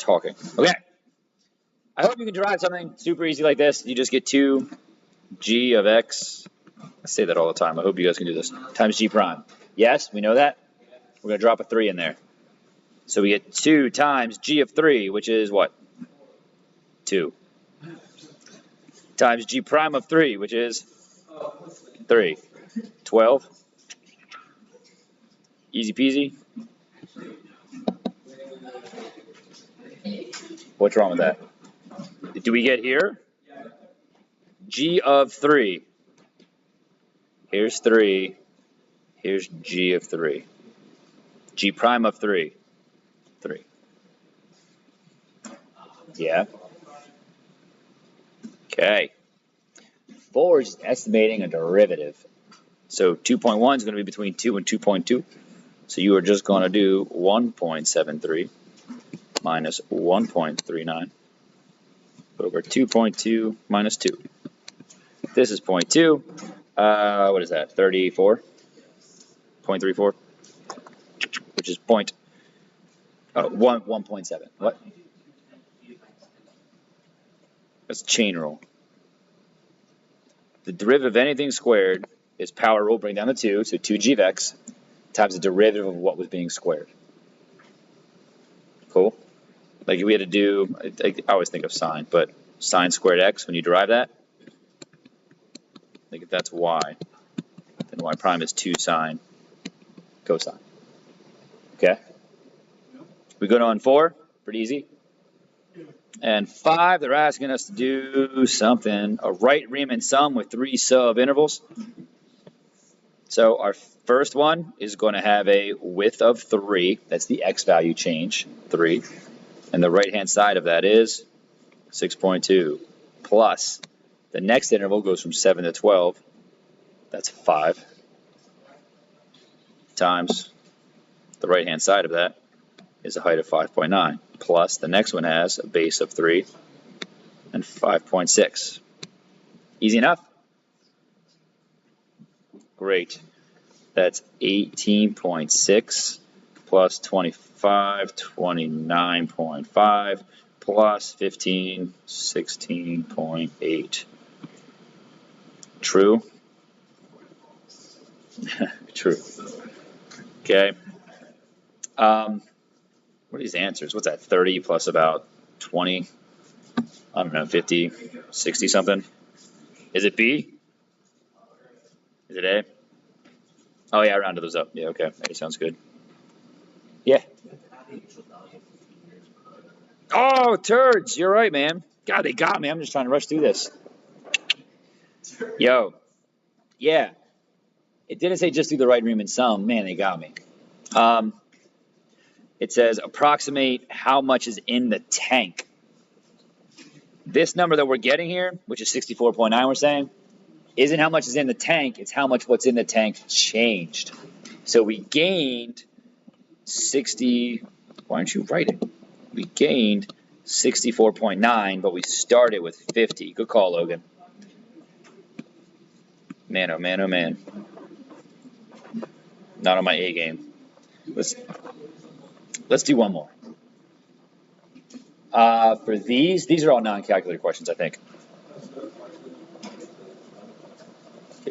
talking. Okay. I hope you can derive something super easy like this. You just get 2g of x. I say that all the time. I hope you guys can do this. Times g prime. Yes, we know that. We're going to drop a 3 in there. So we get 2 times g of 3, which is what? 2. Times g prime of 3, which is 3. 12. Easy peasy. What's wrong with that? Do we get here? G of 3. Here's 3. Here's g of 3. G prime of 3. 3. Yeah. Okay. 4 is estimating a derivative. So 2.1 is going to be between 2 and 2.2. So you are just going to do 1.73 minus 1.39 over 2.2 minus 2. This is 0.2. What is that? 34? 0.34? Which is 1.7. What? That's chain rule. The derivative of anything squared is power rule, bring down the 2, so 2g of x times the derivative of what was being squared. Cool? Like we had to do, I always think of sine, but sine squared x, when you derive that, like if that's y, then y prime is 2 sine cosine. Okay? We go on 4, pretty easy. And 5, they're asking us to do something, a right Riemann sum with 3 subintervals. So our first one is going to have a width of 3. That's the x value change, 3. And the right-hand side of that is 6.2 plus the next interval goes from 7 to 12. That's 5 times the right-hand side of that is a height of 5.9 plus the next one has a base of 3 and 5.6. Easy enough? Great. That's 18.6 plus 25, 29.5 plus 15, 16.8. True? True. Okay. What are these answers? What's that? 30 plus about 20? I don't know, 50, 60 something? Is it B? Is it A? Oh yeah, I rounded those up. Yeah, okay. A sounds good. Yeah. Oh, turds. You're right, man. God, they got me. I'm just trying to rush through this. Yo. Yeah. It didn't say just do the right Riemann sum. Man, they got me. It says approximate how much is in the tank. This number that we're getting here, which is 64.9, we're saying, isn't how much is in the tank. It's how much what's in the tank changed. So we gained 60. Why don't you write it? We gained 64.9, but we started with 50. Good call, Logan. Man, oh man, oh man. Not on my A game. Let's do one more. For these are all non-calculator questions, I think.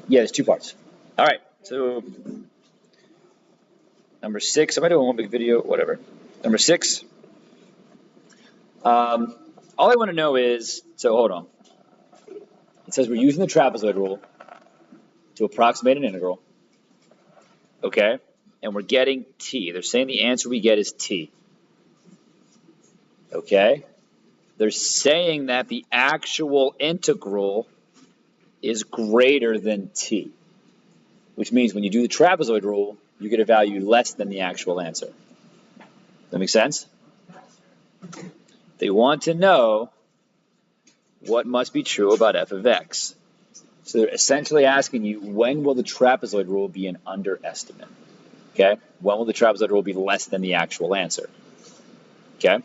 Yeah, there's 2 parts. All right, so number 6. Am I doing one big video? Whatever. Number 6. All I want to know is, so hold on. It says we're using the trapezoid rule to approximate an integral. Okay? And we're getting t. They're saying the answer we get is t. Okay? They're saying that the actual integral is greater than t, which means when you do the trapezoid rule, you get a value less than the actual answer. Does that make sense? They want to know what must be true about f of x. So they're essentially asking you, when will the trapezoid rule be an underestimate? Okay? When will the trapezoid rule be less than the actual answer? Okay?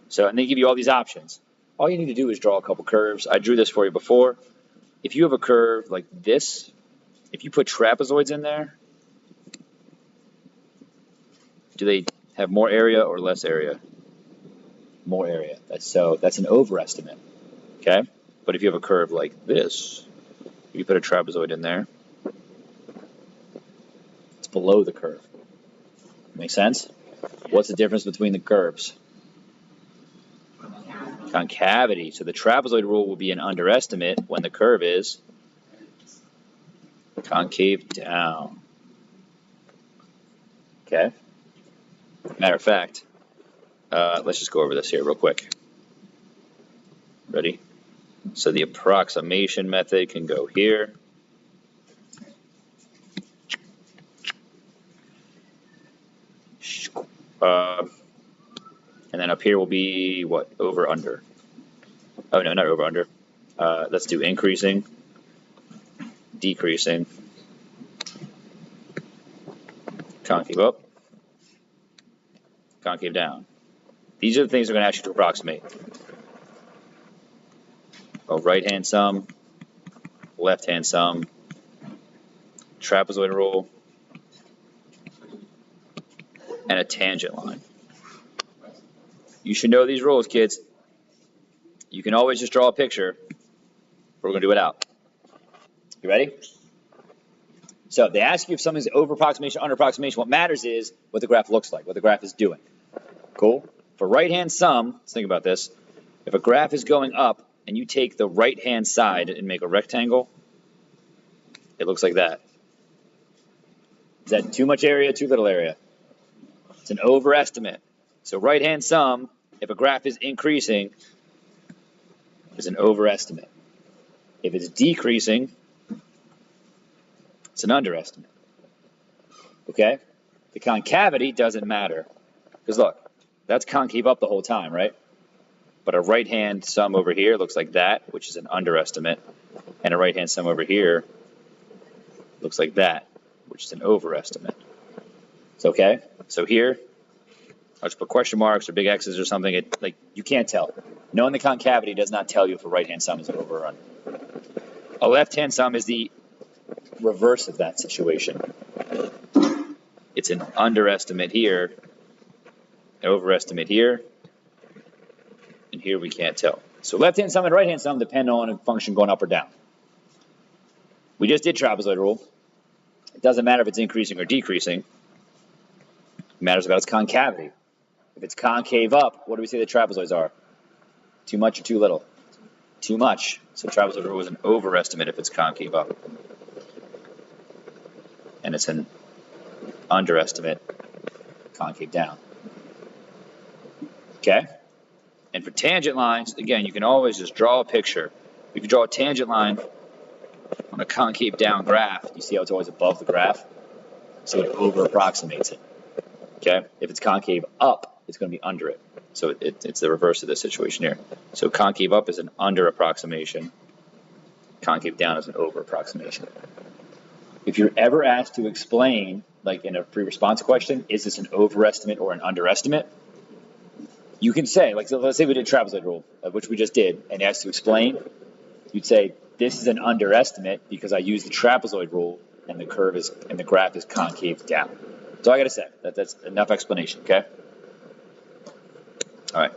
So, and they give you all these options. All you need to do is draw a couple curves. I drew this for you before. If you have a curve like this, if you put trapezoids in there, do they have more area or less area? more area. That's an overestimate, okay? But if you have a curve like this, you put a trapezoid in there, it's below the curve. Make sense? What's the difference between the curves? Concavity. So the trapezoid rule will be an underestimate when the curve is concave down. Okay? Matter of fact, let's just go over this here real quick. Ready? So the approximation method can go here. And then up here will be what? Over, under. Oh, no, not over, under. Let's do increasing, decreasing, concave up, concave down. These are the things we're going to ask you to approximate. A right-hand sum, left-hand sum, trapezoid rule, and a tangent line. You should know these rules, kids. You can always just draw a picture, but we're going to do it out. You ready? So they ask you if something's over approximation, under approximation. What matters is what the graph looks like, what the graph is doing. Cool? For right-hand sum, let's think about this. If a graph is going up and you take the right-hand side and make a rectangle, it looks like that. Is that too much area, too little area? It's an overestimate. So right-hand sum, if a graph is increasing, is an overestimate. If it's decreasing, it's an underestimate. Okay? The concavity doesn't matter. Because look, that's concave up the whole time, right? But a right-hand sum over here looks like that, which is an underestimate. And a right-hand sum over here looks like that, which is an overestimate. It's okay? So here, I'll just put question marks or big X's or something. Like you can't tell. Knowing the concavity does not tell you if a right-hand sum is over or under. A left-hand sum is the reverse of that situation. It's an underestimate here, an overestimate here, and here we can't tell. So left-hand sum and right-hand sum depend on a function going up or down. We just did trapezoid rule. It doesn't matter if it's increasing or decreasing. It matters about its concavity. If it's concave up, what do we say the trapezoids are? Too much or too little? Too much. So trapezoid rule is an overestimate if it's concave up. And it's an underestimate concave down. Okay? And for tangent lines, again, you can always just draw a picture. If you draw a tangent line on a concave down graph, you see how it's always above the graph? So it over approximates it. Okay? If it's concave up, it's going to be under it. So it's the reverse of this situation here. So concave up is an under approximation. Concave down is an over approximation. If you're ever asked to explain, like in a pre-response question, is this an overestimate or an underestimate? You can say, like, so let's say we did trapezoid rule, which we just did, and you asked to explain. You'd say, this is an underestimate because I used the trapezoid rule and the curve is, and the graph is concave down. That's all I got to say. That's enough explanation, okay? All right.